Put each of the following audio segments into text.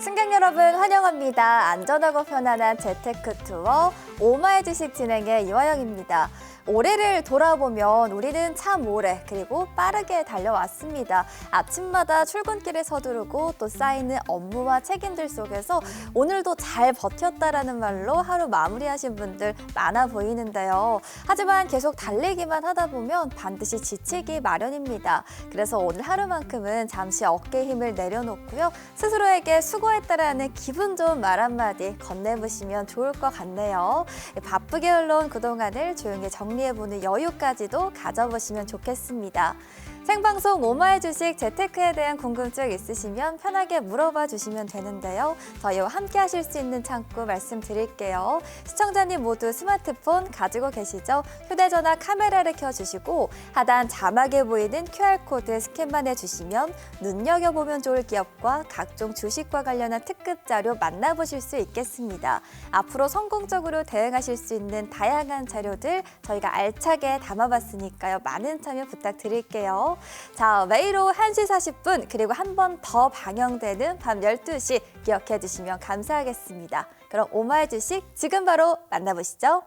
승객 여러분 환영합니다. 안전하고 편안한 재테크 투어 오마이 주식 진행의 이화영입니다. 올해를 돌아보면 우리는 참 오래 그리고 빠르게 달려왔습니다. 아침마다 출근길에 서두르고 또 쌓이는 업무와 책임들 속에서 오늘도 잘 버텼다라는 말로 하루 마무리하신 분들 많아 보이는데요. 하지만 계속 달리기만 하다 보면 반드시 지치기 마련입니다. 그래서 오늘 하루만큼은 잠시 어깨 힘을 내려놓고요. 스스로에게 수고했다라는 기분 좋은 말 한마디 건네보시면 좋을 것 같네요. 바쁘게 흘러온 그동안을 조용히 정리해보는 여유까지도 가져보시면 좋겠습니다. 생방송 오마이 주식 재테크에 대한 궁금증 있으시면 편하게 물어봐 주시면 되는데요. 저희와 함께 하실 수 있는 창구 말씀드릴게요. 시청자님 모두 스마트폰 가지고 계시죠? 휴대전화 카메라를 켜주시고 하단 자막에 보이는 QR코드 스캔만 해주시면 눈여겨보면 좋을 기업과 각종 주식과 관련한 특급 자료 만나보실 수 있겠습니다. 앞으로 성공적으로 대응하실 수 있는 다양한 자료들 저희가 알차게 담아봤으니까요. 많은 참여 부탁드릴게요. 자, 매일 오후 1시 40분 그리고 한 번 더 방영되는 밤 12시 기억해 주시면 감사하겠습니다. 그럼 오마이 주식 지금 바로 만나보시죠.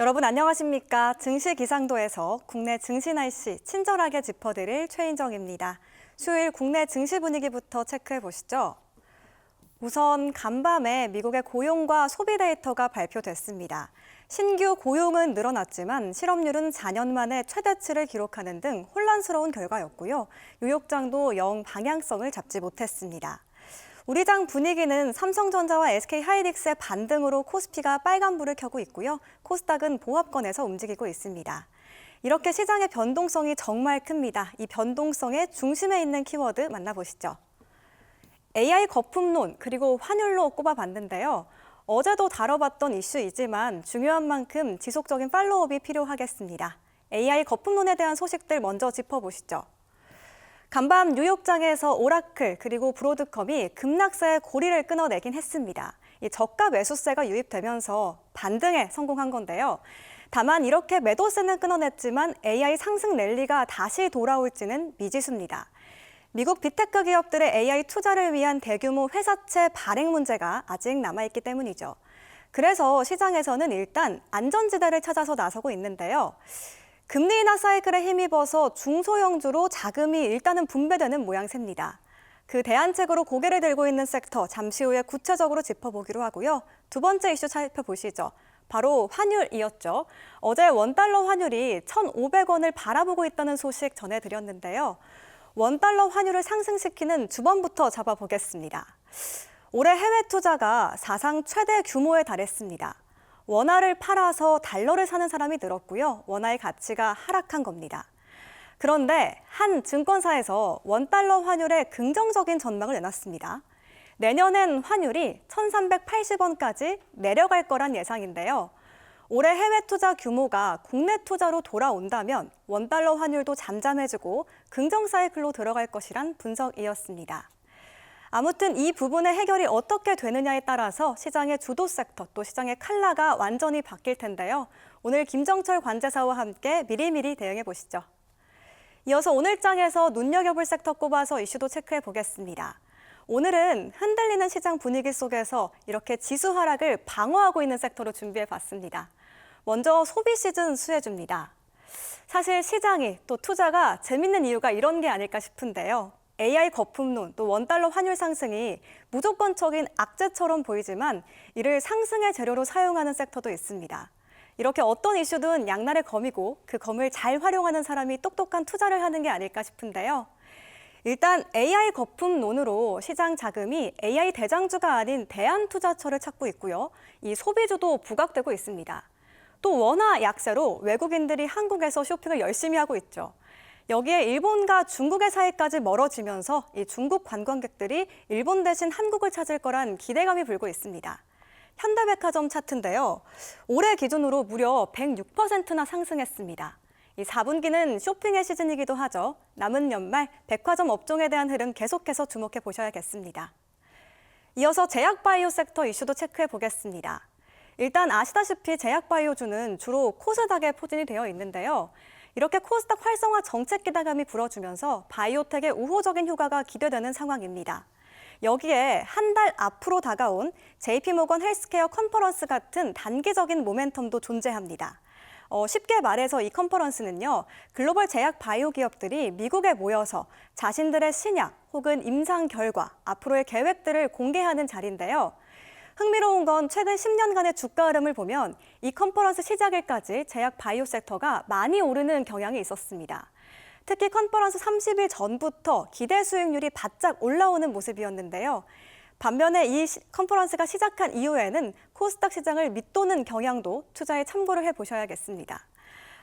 여러분 안녕하십니까? 증시 기상도에서 국내 증시 날씨 친절하게 짚어드릴 최인정입니다. 수요일 국내 증시 분위기부터 체크해 보시죠. 우선 간밤에 미국의 고용과 소비 데이터가 발표됐습니다. 신규 고용은 늘어났지만 실업률은 4년 만에 최대치를 기록하는 등 혼란스러운 결과였고요. 뉴욕장도 영 방향성을 잡지 못했습니다. 우리 장 분위기는 삼성전자와 SK하이닉스의 반등으로 코스피가 빨간불을 켜고 있고요. 코스닥은 보합권에서 움직이고 있습니다. 이렇게 시장의 변동성이 정말 큽니다. 이 변동성의 중심에 있는 키워드 만나보시죠. AI 거품론 그리고 환율로 꼽아봤는데요. 어제도 다뤄봤던 이슈이지만 중요한 만큼 지속적인 팔로우업이 필요하겠습니다. AI 거품론에 대한 소식들 먼저 짚어보시죠. 간밤 뉴욕장에서 오라클 그리고 브로드컴이 급락세의 고리를 끊어내긴 했습니다. 이 저가 매수세가 유입되면서 반등에 성공한 건데요. 다만 이렇게 매도세는 끊어냈지만 AI 상승 랠리가 다시 돌아올지는 미지수입니다. 미국 빅테크 기업들의 AI 투자를 위한 대규모 회사채 발행 문제가 아직 남아있기 때문이죠. 그래서 시장에서는 일단 안전지대를 찾아서 나서고 있는데요. 금리 인하 사이클에 힘입어서 중소형주로 자금이 일단은 분배되는 모양새입니다. 그 대안책으로 고개를 들고 있는 섹터 잠시 후에 구체적으로 짚어보기로 하고요. 두 번째 이슈 살펴보시죠. 바로 환율이었죠. 어제 원달러 환율이 1,500원을 바라보고 있다는 소식 전해드렸는데요. 원달러 환율을 상승시키는 주범부터 잡아보겠습니다. 올해 해외 투자가 사상 최대 규모에 달했습니다. 원화를 팔아서 달러를 사는 사람이 늘었고요. 원화의 가치가 하락한 겁니다. 그런데 한 증권사에서 원달러 환율의 긍정적인 전망을 내놨습니다. 내년엔 환율이 1,380원까지 내려갈 거란 예상인데요. 올해 해외 투자 규모가 국내 투자로 돌아온다면 원달러 환율도 잠잠해지고 긍정 사이클로 들어갈 것이란 분석이었습니다. 아무튼 이 부분의 해결이 어떻게 되느냐에 따라서 시장의 주도 섹터 또 시장의 칼라가 완전히 바뀔 텐데요. 오늘 김정철 관제사와 함께 미리미리 대응해 보시죠. 이어서 오늘 장에서 눈여겨볼 섹터 꼽아서 이슈도 체크해 보겠습니다. 오늘은 흔들리는 시장 분위기 속에서 이렇게 지수 하락을 방어하고 있는 섹터로 준비해 봤습니다. 먼저 소비 시즌 수혜주입니다. 사실 시장이 또 투자가 재밌는 이유가 이런 게 아닐까 싶은데요. AI 거품론 또 원달러 환율 상승이 무조건적인 악재처럼 보이지만 이를 상승의 재료로 사용하는 섹터도 있습니다. 이렇게 어떤 이슈든 양날의 검이고 그 검을 잘 활용하는 사람이 똑똑한 투자를 하는 게 아닐까 싶은데요. 일단 AI 거품론으로 시장 자금이 AI 대장주가 아닌 대한투자처를 찾고 있고요. 이 소비주도 부각되고 있습니다. 또 원화 약세로 외국인들이 한국에서 쇼핑을 열심히 하고 있죠. 여기에 일본과 중국의 사이까지 멀어지면서 이 중국 관광객들이 일본 대신 한국을 찾을 거란 기대감이 불고 있습니다. 현대백화점 차트인데요. 올해 기준으로 무려 106%나 상승했습니다. 이 4분기는 쇼핑의 시즌이기도 하죠. 남은 연말 백화점 업종에 대한 흐름 계속해서 주목해 보셔야겠습니다. 이어서 제약바이오 섹터 이슈도 체크해 보겠습니다. 일단 아시다시피 제약바이오주는 주로 코스닥에 포진이 되어 있는데요. 이렇게 코스닥 활성화 정책 기대감이 불어주면서 바이오텍의 우호적인 효과가 기대되는 상황입니다. 여기에 한 달 앞으로 다가온 JP모건 헬스케어 컨퍼런스 같은 단기적인 모멘텀도 존재합니다. 쉽게 말해서 이 컨퍼런스는요, 글로벌 제약 바이오 기업들이 미국에 모여서 자신들의 신약 혹은 임상 결과, 앞으로의 계획들을 공개하는 자리인데요. 흥미로운 건 최근 10년간의 주가 흐름을 보면 이 컨퍼런스 시작일까지 제약 바이오 섹터가 많이 오르는 경향이 있었습니다. 특히 컨퍼런스 30일 전부터 기대 수익률이 바짝 올라오는 모습이었는데요. 반면에 이 컨퍼런스가 시작한 이후에는 코스닥 시장을 밑도는 경향도 투자에 참고를 해보셔야겠습니다.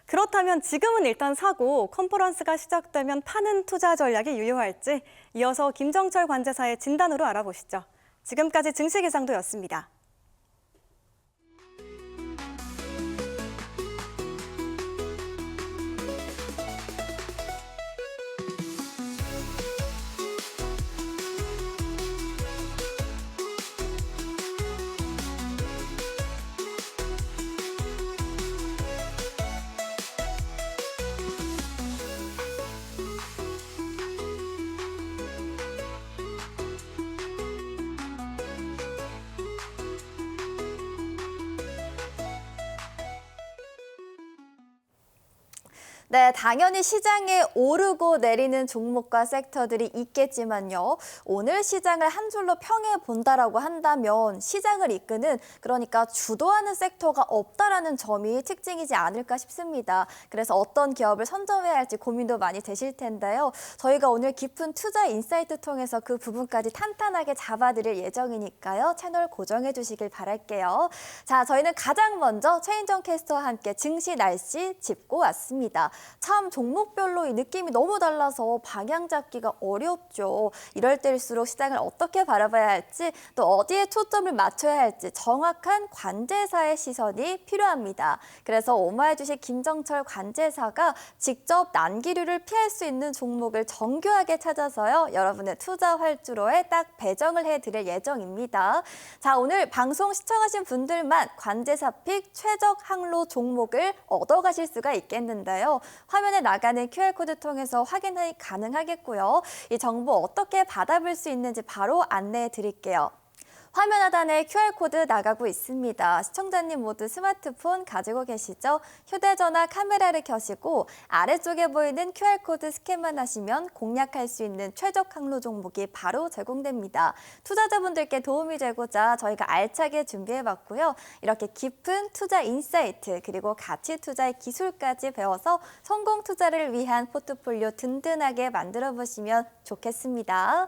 그렇다면 지금은 일단 사고 컨퍼런스가 시작되면 파는 투자 전략이 유효할지 이어서 김정철 관제사의 진단으로 알아보시죠. 지금까지 증시기상도였습니다. 네, 당연히 시장에 오르고 내리는 종목과 섹터들이 있겠지만요. 오늘 시장을 한 줄로 평해 본다라고 한다면 시장을 이끄는, 그러니까 주도하는 섹터가 없다라는 점이 특징이지 않을까 싶습니다. 그래서 어떤 기업을 선점해야 할지 고민도 많이 되실 텐데요. 저희가 오늘 깊은 투자 인사이트 통해서 그 부분까지 탄탄하게 잡아드릴 예정이니까요. 채널 고정해 주시길 바랄게요. 자, 저희는 가장 먼저 최인정 캐스터와 함께 증시 날씨 짚고 왔습니다. 참 종목별로 이 느낌이 너무 달라서 방향 잡기가 어렵죠. 이럴 때일수록 시장을 어떻게 바라봐야 할지, 또 어디에 초점을 맞춰야 할지 정확한 관제사의 시선이 필요합니다. 그래서 오마이 주식 김정철 관제사가 직접 난기류를 피할 수 있는 종목을 정교하게 찾아서요. 여러분의 투자 활주로에 딱 배정을 해드릴 예정입니다. 자, 오늘 방송 시청하신 분들만 관제사픽 최적 항로 종목을 얻어가실 수가 있겠는데요. 화면에 나가는 QR코드 통해서 확인이 가능하겠고요. 이 정보 어떻게 받아볼 수 있는지 바로 안내해 드릴게요. 화면 하단에 QR코드 나가고 있습니다. 시청자님 모두 스마트폰 가지고 계시죠? 휴대전화 카메라를 켜시고 아래쪽에 보이는 QR코드 스캔만 하시면 공략할 수 있는 최적 항로 종목이 바로 제공됩니다. 투자자분들께 도움이 되고자 저희가 알차게 준비해봤고요. 이렇게 깊은 투자 인사이트 그리고 가치 투자의 기술까지 배워서 성공 투자를 위한 포트폴리오 든든하게 만들어보시면 좋겠습니다.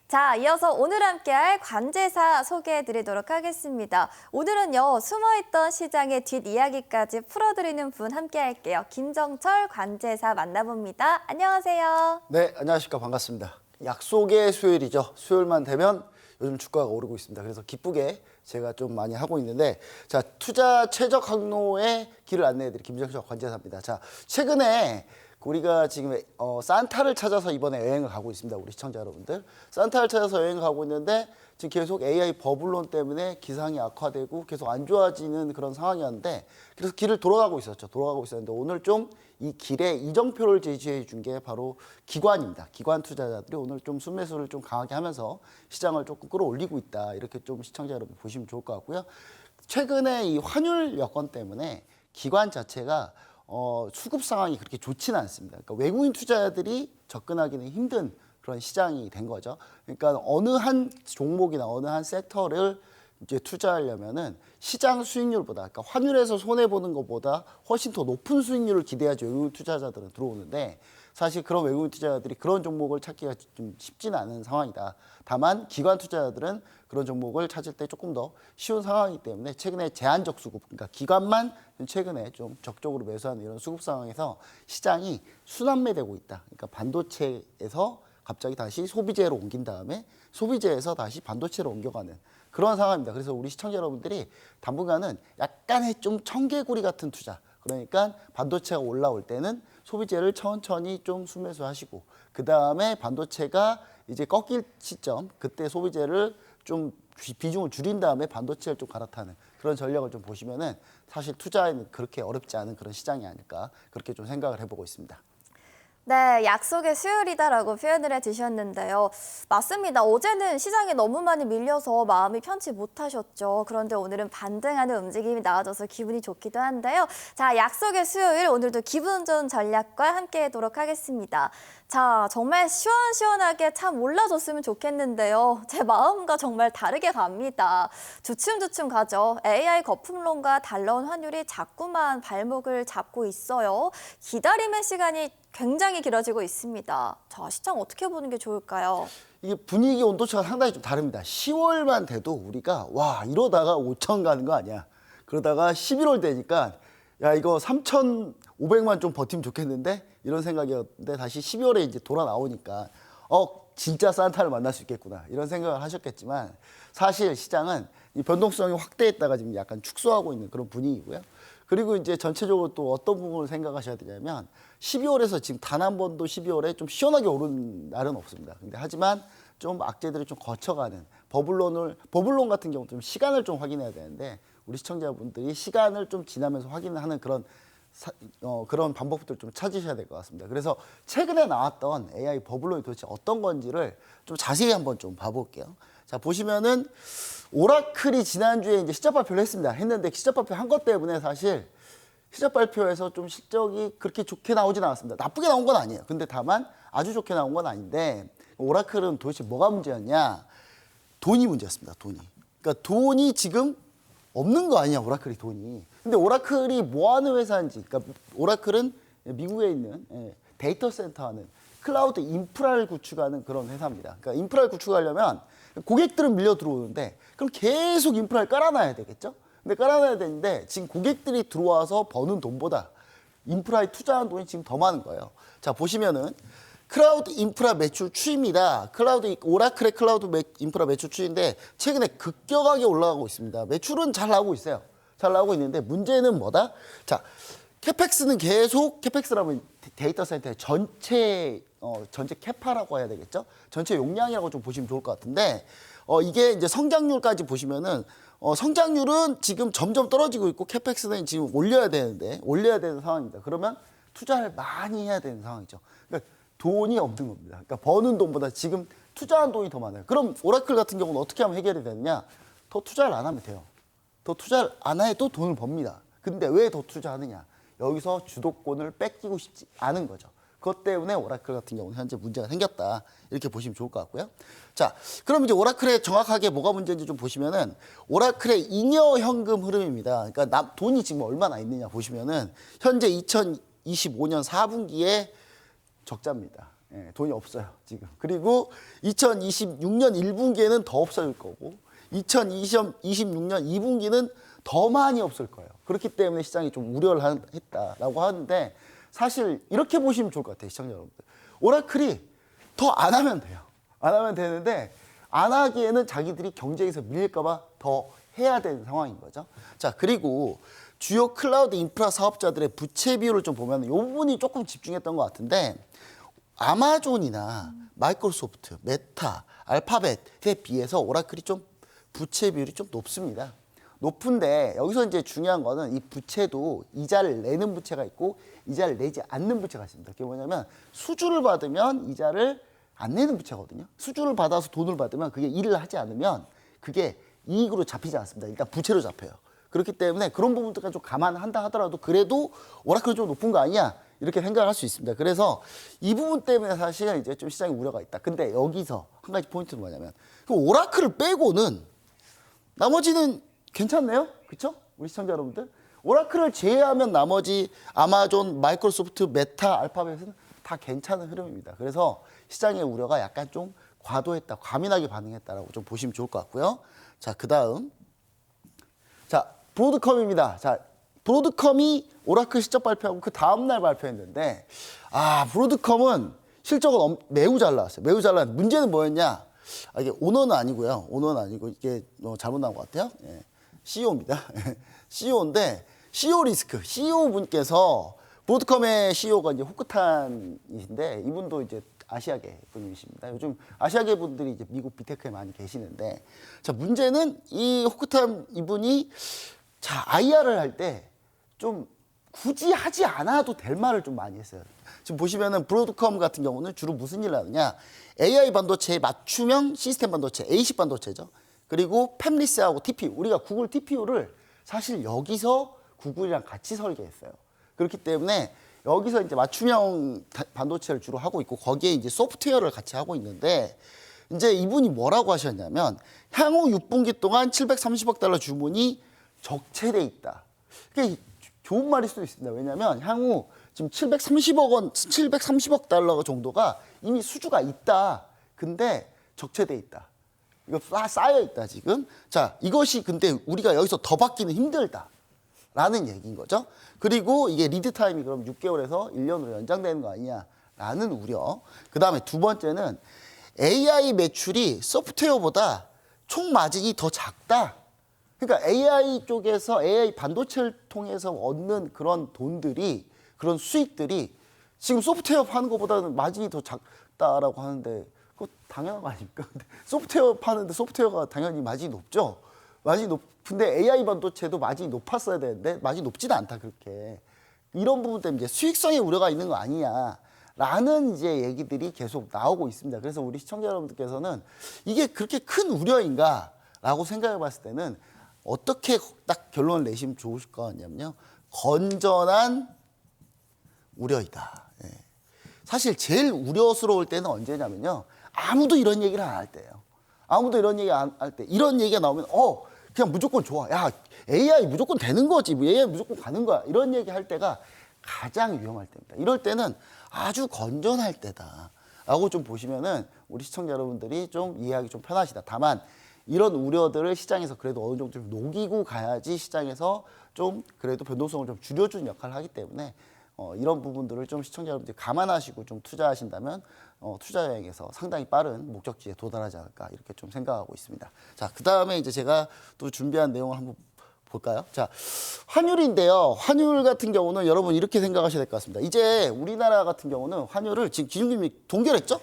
자, 이어서 오늘 함께할 관제사 소개해드리도록 하겠습니다. 오늘은요, 숨어있던 시장의 뒷이야기까지 풀어드리는 분 함께할게요. 김정철 관제사 만나봅니다. 안녕하세요. 네, 안녕하십니까. 반갑습니다. 약속의 수요일이죠. 수요일만 되면 요즘 주가가 오르고 있습니다. 그래서 기쁘게 제가 좀 많이 하고 있는데, 자, 투자 최적 항로의 길을 안내해드릴 김정철 관제사입니다. 자, 최근에 우리가 지금 산타를 찾아서 이번에 여행을 가고 있습니다. 우리 시청자 여러분들. 산타를 찾아서 여행을 가고 있는데 지금 계속 AI 버블론 때문에 기상이 악화되고 계속 안 좋아지는 그런 상황이었는데, 그래서 길을 돌아가고 있었죠. 돌아가고 있었는데 오늘 좀 이 길에 이정표를 제시해 준 게 바로 기관입니다. 기관 투자자들이 오늘 좀 순매수를 좀 강하게 하면서 시장을 조금 끌어올리고 있다. 이렇게 좀 시청자 여러분 보시면 좋을 것 같고요. 최근에 이 환율 여건 때문에 기관 자체가 수급 상황이 그렇게 좋지는 않습니다. 그러니까 외국인 투자자들이 접근하기는 힘든 그런 시장이 된 거죠. 그러니까 어느 한 종목이나 어느 한 섹터를 이제 투자하려면은 시장 수익률보다, 그러니까 환율에서 손해 보는 것보다 훨씬 더 높은 수익률을 기대하지 외국인 투자자들은 들어오는데, 사실 그런 외국인 투자자들이 그런 종목을 찾기가 좀 쉽지는 않은 상황이다. 다만 기관 투자자들은 그런 종목을 찾을 때 조금 더 쉬운 상황이기 때문에 최근에 제한적 수급, 그러니까 기관만 최근에 좀 적극적으로 매수하는 이런 수급 상황에서 시장이 순환매되고 있다. 그러니까 반도체에서 갑자기 다시 소비재로 옮긴 다음에 소비재에서 다시 반도체로 옮겨가는 그런 상황입니다. 그래서 우리 시청자 여러분들이 당분간은 약간의 좀 청개구리 같은 투자, 그러니까 반도체가 올라올 때는 소비재를 천천히 좀 순매수하시고 그 다음에 반도체가 이제 꺾일 시점 그때 소비재를 좀 비중을 줄인 다음에 반도체를 좀 갈아타는 그런 전략을 좀 보시면은 사실 투자에는 그렇게 어렵지 않은 그런 시장이 아닐까 그렇게 좀 생각을 해보고 있습니다. 네, 약속의 수요일이다라고 표현을 해주셨는데요. 맞습니다. 어제는 시장에 너무 많이 밀려서 마음이 편치 못하셨죠. 그런데 오늘은 반등하는 움직임이 나와줘서 기분이 좋기도 한데요. 자, 약속의 수요일 오늘도 기분 좋은 전략과 함께 하도록 하겠습니다. 자, 정말 시원시원하게 참 올라줬으면 좋겠는데요. 제 마음과 정말 다르게 갑니다. 주춤주춤 가죠. AI 거품론과 달러원 환율이 자꾸만 발목을 잡고 있어요. 기다림의 시간이 굉장히 길어지고 있습니다. 자, 시장 어떻게 보는 게 좋을까요? 이게 분위기 온도차가 상당히 좀 다릅니다. 10월만 돼도 우리가 와 이러다가 5천 가는 거 아니야. 그러다가 11월 되니까 야 이거 3,500만 좀 버티면 좋겠는데 이런 생각이었는데 다시 12월에 이제 돌아 나오니까 진짜 산타를 만날 수 있겠구나 이런 생각을 하셨겠지만 사실 시장은 이 변동성이 확대했다가 지금 약간 축소하고 있는 그런 분위기고요. 그리고 이제 전체적으로 또 어떤 부분을 생각하셔야 되냐면 12월에서 지금 단 한 번도 12월에 좀 시원하게 오른 날은 없습니다. 근데 하지만 좀 악재들이 좀 거쳐가는 버블론 같은 경우 좀 시간을 좀 확인해야 되는데 우리 시청자분들이 시간을 좀 지나면서 확인하는 그런 그런 방법들을 좀 찾으셔야 될 것 같습니다. 그래서 최근에 나왔던 AI 버블론이 도대체 어떤 건지를 좀 자세히 한번 좀 봐볼게요. 자, 보시면은 오라클이 지난주에 이제 실적 발표를 했는데 실적 발표 한 것 때문에 사실 실적 발표에서 좀 실적이 그렇게 좋게 나오진 않았습니다. 나쁘게 나온 건 아니에요. 근데 다만 아주 좋게 나온 건 아닌데 오라클은 도대체 뭐가 문제였냐? 돈이 문제였습니다. 돈이. 그러니까 돈이 지금 없는 거 아니야, 오라클이 돈이. 근데 오라클이 뭐 하는 회사인지. 그러니까 오라클은 미국에 있는 데이터 센터 하는 클라우드 인프라를 구축하는 그런 회사입니다. 그러니까 인프라를 구축하려면 고객들은 밀려 들어오는데 그럼 계속 인프라를 깔아놔야 되겠죠? 근데 깔아놔야 되는데 지금 고객들이 들어와서 버는 돈보다 인프라에 투자한 돈이 지금 더 많은 거예요. 자, 보시면은 클라우드 인프라 매출 추이입니다. 오라클의 클라우드 인프라 매출 추이인데 최근에 급격하게 올라가고 있습니다. 매출은 잘 나오고 있어요. 잘 나오고 있는데 문제는 뭐다? 자, 캐펙스는 계속 캐펙스라면 데이터 센터의 전체 캐파라고 해야 되겠죠? 전체 용량이라고 좀 보시면 좋을 것 같은데 이게 이제 성장률까지 보시면은 성장률은 지금 점점 떨어지고 있고 캐펙스는 지금 올려야 되는 상황입니다. 그러면 투자를 많이 해야 되는 상황이죠. 그러니까 돈이 없는 겁니다. 그러니까 버는 돈보다 지금 투자한 돈이 더 많아요. 그럼 오라클 같은 경우는 어떻게 하면 해결이 되느냐? 더 투자를 안 하면 돼요. 더 투자를 안 해도 돈을 법니다. 근데 왜 더 투자하느냐? 여기서 주도권을 뺏기고 싶지 않은 거죠. 그것 때문에 오라클 같은 경우는 현재 문제가 생겼다. 이렇게 보시면 좋을 것 같고요. 자, 그럼 이제 오라클의 정확하게 뭐가 문제인지 좀 보시면은 오라클의 잉여 현금 흐름입니다. 그러니까 돈이 지금 얼마나 있느냐 보시면은 현재 2025년 4분기에 적자입니다. 예, 돈이 없어요, 지금. 그리고 2026년 1분기에는 더 없어질 거고 2026년 2분기는 더 많이 없을 거예요. 그렇기 때문에 시장이 좀 우려를 했다라고 하는데 사실 이렇게 보시면 좋을 것 같아요, 시청자 여러분들. 오라클이 더 안 하면 돼요. 안 하면 되는데 안 하기에는 자기들이 경쟁에서 밀릴까 봐 더 해야 되는 상황인 거죠. 자, 그리고 주요 클라우드 인프라 사업자들의 부채 비율을 좀 보면 이 부분이 조금 집중했던 것 같은데 아마존이나 마이크로소프트, 메타, 알파벳에 비해서 오라클이 좀 부채 비율이 좀 높습니다. 높은데 여기서 이제 중요한 거는 이 부채도 이자를 내는 부채가 있고 이자를 내지 않는 부채가 있습니다. 그게 뭐냐면 수주를 받으면 이자를 안 내는 부채거든요. 수주를 받아서 돈을 받으면 그게 일을 하지 않으면 그게 이익으로 잡히지 않습니다. 일단 부채로 잡혀요. 그렇기 때문에 그런 부분들까지 좀 감안한다 하더라도 그래도 오라클은 좀 높은 거 아니야? 이렇게 생각할 수 있습니다. 그래서 이 부분 때문에 사실은 이제 좀 시장에 우려가 있다. 근데 여기서 한 가지 포인트는 뭐냐면 그 오라클을 빼고는 나머지는 괜찮네요. 그렇죠? 우리 시청자 여러분들. 오라클을 제외하면 나머지 아마존, 마이크로소프트, 메타, 알파벳은 다 괜찮은 흐름입니다. 그래서 시장의 우려가 약간 좀 과도했다, 과민하게 반응했다라고 좀 보시면 좋을 것 같고요. 자, 그다음. 자, 브로드컴입니다. 자, 브로드컴이 오라클 실적 발표하고 그 다음날 발표했는데 브로드컴은 실적은 매우 잘 나왔어요. 매우 잘 나왔는데 문제는 뭐였냐? 이게 오너는 아니고요. 오너는 아니고 이게 잘못 나온 것 같아요. 예. CEO입니다. CEO인데 CEO 리스크, CEO 분께서 브로드컴의 CEO가 이제 호크탄이신데 이분도 이제 아시아계 분이십니다. 요즘 아시아계 분들이 이제 미국 빅테크에 많이 계시는데 자 문제는 이 호크탄 이분이 자 IR을 할 때 좀 굳이 하지 않아도 될 말을 좀 많이 했어요. 지금 보시면은 브로드컴 같은 경우는 주로 무슨 일을 하느냐 AI 반도체의 맞춤형 시스템 반도체, ASIC 반도체죠. 그리고 팹리스하고 TPU, 우리가 구글 TPU를 사실 여기서 구글이랑 같이 설계했어요. 그렇기 때문에 여기서 이제 맞춤형 반도체를 주로 하고 있고 거기에 이제 소프트웨어를 같이 하고 있는데 이제 이분이 뭐라고 하셨냐면 향후 6분기 동안 730억 달러 주문이 적체돼 있다. 그게 좋은 말일 수도 있습니다. 왜냐하면 향후 지금 730억 달러 정도가 이미 수주가 있다. 근데 적체돼 있다. 이거 쌓여 있다 지금. 자 이것이 근데 우리가 여기서 더 받기는 힘들다. 라는 얘기인 거죠. 그리고 이게 리드 타임이 그럼 6개월에서 1년으로 연장되는 거 아니냐라는 우려. 그 다음에 두 번째는 AI 매출이 소프트웨어보다 총 마진이 더 작다. 그러니까 AI 쪽에서 AI 반도체를 통해서 얻는 그런 돈들이 그런 수익들이 지금 소프트웨어 파는 것보다는 마진이 더 작다라고 하는데 그거 당연한 거 아닙니까? 근데 소프트웨어 파는데 소프트웨어가 당연히 마진이 높죠. 마진이 높은데 AI 반도체도 마진이 높았어야 되는데 마진이 높지도 않다 그렇게. 이런 부분 때문에 이제 수익성의 우려가 있는 거 아니냐라는 이제 얘기들이 계속 나오고 있습니다. 그래서 우리 시청자 여러분들께서는 이게 그렇게 큰 우려인가라고 생각해 봤을 때는 어떻게 딱 결론을 내시면 좋을 것 같냐면요. 건전한 우려이다. 예. 사실 제일 우려스러울 때는 언제냐면요. 아무도 이런 얘기를 안 할 때예요. 아무도 이런 얘기 안 할 때. 이런 얘기가 나오면 그냥 무조건 좋아. 야 AI 무조건 되는 거지. AI 무조건 가는 거야. 이런 얘기 할 때가 가장 위험할 때입니다. 이럴 때는 아주 건전할 때다. 라고 좀 보시면은 우리 시청자 여러분들이 좀 이해하기 좀 편하시다. 다만 이런 우려들을 시장에서 그래도 어느 정도 좀 녹이고 가야지 시장에서 좀 그래도 변동성을 좀 줄여주는 역할을 하기 때문에 이런 부분들을 좀 시청자 여러분들이 감안하시고 좀 투자하신다면 투자 여행에서 상당히 빠른 목적지에 도달하지 않을까 이렇게 좀 생각하고 있습니다. 자, 그 다음에 이제 제가 또 준비한 내용을 한번 볼까요? 자, 환율인데요. 환율 같은 경우는 여러분 이렇게 생각하셔야 될 것 같습니다. 이제 우리나라 같은 경우는 환율을 지금 기준금리 동결했죠?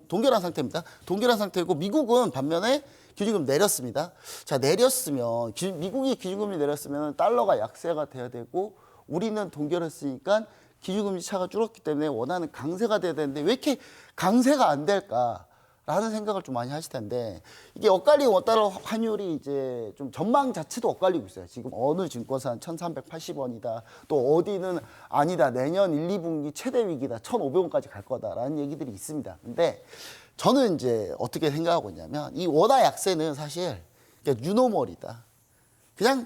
동결한 상태입니다. 동결한 상태고 미국은 반면에 기준금리 내렸습니다. 자, 내렸으면 미국이 기준금리 내렸으면 달러가 약세가 돼야 되고 우리는 동결했으니까 기준금리 차가 줄었기 때문에 원하는 강세가 돼야 되는데 왜 이렇게 강세가 안 될까라는 생각을 좀 많이 하실 텐데 이게 엇갈리는 원달러 환율이 이제 좀 전망 자체도 엇갈리고 있어요. 지금 어느 증권사는 1,380원이다. 또 어디는 아니다. 내년 1, 2분기 최대 위기다. 1,500원까지 갈 거다라는 얘기들이 있습니다. 근데 저는 이제 어떻게 생각하고 있냐면 이 원화 약세는 사실 그냥 유노멀이다. 그냥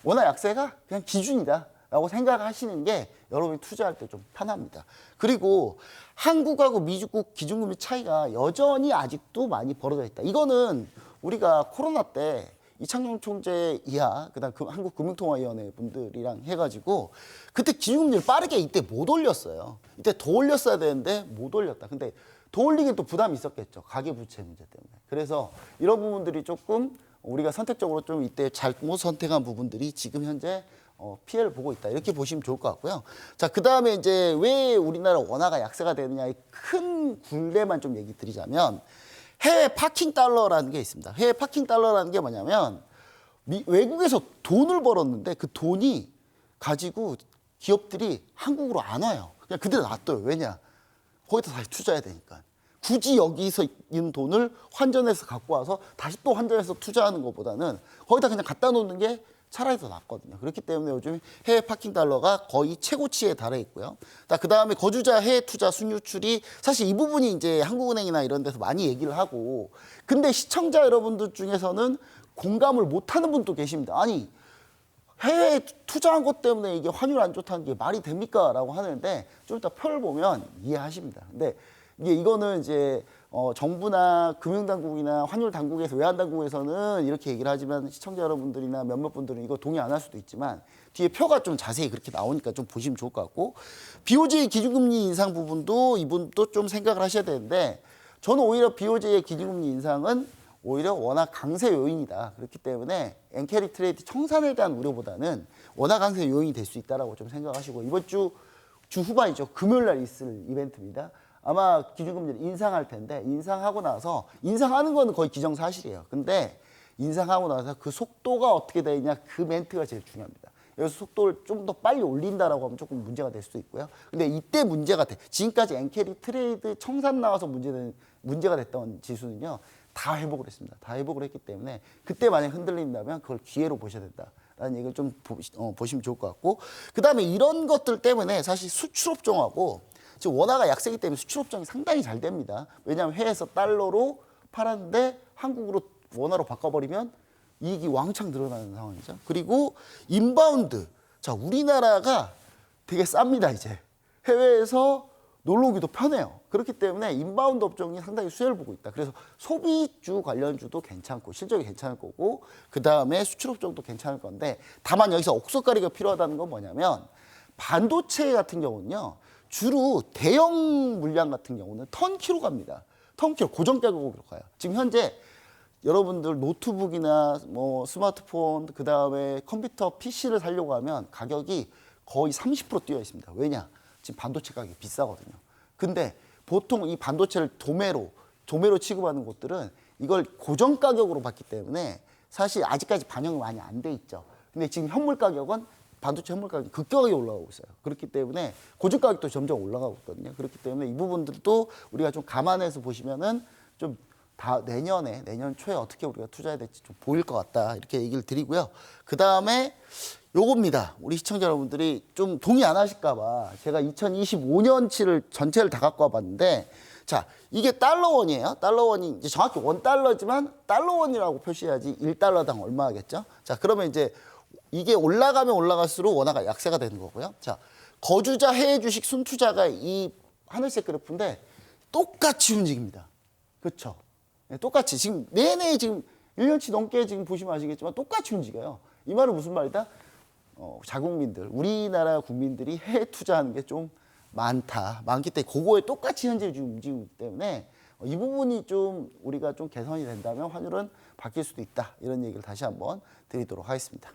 원화 약세가 그냥 기준이다. 라고 생각하시는 게 여러분이 투자할 때 좀 편합니다. 그리고 한국하고 미국 기준금리 차이가 여전히 아직도 많이 벌어져 있다. 이거는 우리가 코로나 때 이창용 총재 이하 그다음 한국금융통화위원회 분들이랑 해가지고 그때 기준금리를 빠르게 이때 못 올렸어요. 이때 더 올렸어야 되는데 못 올렸다. 근데 더 올리긴 또 부담이 있었겠죠. 가계부채 문제 때문에. 그래서 이런 부분들이 조금 우리가 선택적으로 좀 이때 잘못 선택한 부분들이 지금 현재 피해를 보고 있다. 이렇게 보시면 좋을 것 같고요. 자, 그 다음에 이제 왜 우리나라 원화가 약세가 되느냐의 큰 굴레만 좀 얘기 드리자면 해외 파킹 달러라는 게 있습니다. 해외 파킹 달러라는 게 뭐냐면 외국에서 돈을 벌었는데 그 돈이 가지고 기업들이 한국으로 안 와요. 그냥 그대로 놔둬요. 왜냐? 거기다 다시 투자해야 되니까. 굳이 여기서 있는 돈을 환전해서 갖고 와서 다시 또 환전해서 투자하는 것보다는 거기다 그냥 갖다 놓는 게 차라리 더 낫거든요. 그렇기 때문에 요즘 해외 파킹 달러가 거의 최고치에 달해 있고요. 그 다음에 거주자 해외 투자 순유출이 사실 이 부분이 이제 한국은행이나 이런 데서 많이 얘기를 하고 근데 시청자 여러분들 중에서는 공감을 못하는 분도 계십니다. 아니 해외에 투자한 것 때문에 이게 환율 안 좋다는 게 말이 됩니까? 라고 하는데 좀 이따 표를 보면 이해하십니다. 근데 이거는 이제 정부나 금융당국이나 환율당국에서 외환당국에서는 이렇게 얘기를 하지만 시청자 여러분들이나 몇몇 분들은 이거 동의 안 할 수도 있지만 뒤에 표가 좀 자세히 그렇게 나오니까 좀 보시면 좋을 것 같고 BOJ 기준금리 인상 부분도 이분도 좀 생각을 하셔야 되는데 저는 오히려 BOJ의 기준금리 인상은 오히려 워낙 강세 요인이다. 그렇기 때문에 엔캐리 트레이드 청산에 대한 우려보다는 워낙 강세 요인이 될 수 있다라고 좀 생각하시고 이번 주 후반이죠. 금요일 날 있을 이벤트입니다. 아마 기준금리를 인상할 텐데 인상하고 나서 인상하는 거는 거의 기정사실이에요. 근데 인상하고 나서 그 속도가 어떻게 되느냐 그 멘트가 제일 중요합니다. 여기서 속도를 좀 더 빨리 올린다라고 하면 조금 문제가 될 수도 있고요. 근데 이때 문제가 지금까지 엔캐리 트레이드 청산 나와서 문제가 됐던 지수는요. 다 회복을 했습니다. 다 회복을 했기 때문에 그때 만약 흔들린다면 그걸 기회로 보셔야 된다라는 얘기를 좀 보시면 좋을 것 같고 그다음에 이런 것들 때문에 사실 수출업종하고 지금 원화가 약세기 때문에 수출업종이 상당히 잘 됩니다. 왜냐하면 해외에서 달러로 팔았는데 한국으로 원화로 바꿔버리면 이익이 왕창 늘어나는 상황이죠. 그리고 인바운드. 자, 우리나라가 되게 쌉니다, 이제. 해외에서 놀러 오기도 편해요. 그렇기 때문에 인바운드 업종이 상당히 수혜를 보고 있다. 그래서 소비주 관련주도 괜찮고 실적이 괜찮을 거고 그다음에 수출업종도 괜찮을 건데 다만 여기서 옥석가리가 필요하다는 건 뭐냐면 반도체 같은 경우는요. 주로 대형 물량 같은 경우는 턴키로 갑니다. 턴키로 고정 가격으로 가요. 지금 현재 여러분들 노트북이나 뭐 스마트폰 그다음에 컴퓨터 PC를 사려고 하면 가격이 거의 30% 뛰어 있습니다. 왜냐? 지금 반도체 가격이 비싸거든요. 근데 보통 이 반도체를 도매로 취급하는 곳들은 이걸 고정 가격으로 받기 때문에 사실 아직까지 반영이 많이 안 돼 있죠. 근데 지금 반도체 현물 가격이 급격하게 올라가고 있어요. 그렇기 때문에 고정 가격도 점점 올라가고 있거든요. 그렇기 때문에 이 부분들도 우리가 좀 감안해서 보시면은 좀 내년 초에 어떻게 우리가 투자해야 될지 좀 보일 것 같다. 이렇게 얘기를 드리고요. 그 다음에 요겁니다. 우리 시청자 여러분들이 좀 동의 안 하실까 봐 제가 2025년치를 전체를 다 갖고 와봤는데 자, 이게 달러원이에요. 달러원이 이제 정확히 $1지만 달러원이라고 표시해야지 1달러당 얼마겠죠? 자, 그러면 이제 이게 올라가면 올라갈수록 원화가 약세가 되는 거고요. 자, 거주자 해외 주식 순투자가 이 하늘색 그래프인데 똑같이 움직입니다. 그렇죠? 네, 똑같이 지금 내내 지금 1년치 넘게 지금 보시면 아시겠지만 똑같이 움직여요. 이 말은 무슨 말이다? 자국민들, 우리나라 국민들이 해외 투자하는 게 좀 많기 때문에 그거에 똑같이 현재 지금 움직이기 때문에 이 부분이 좀 우리가 좀 개선이 된다면 환율은 바뀔 수도 있다. 이런 얘기를 다시 한번 드리도록 하겠습니다.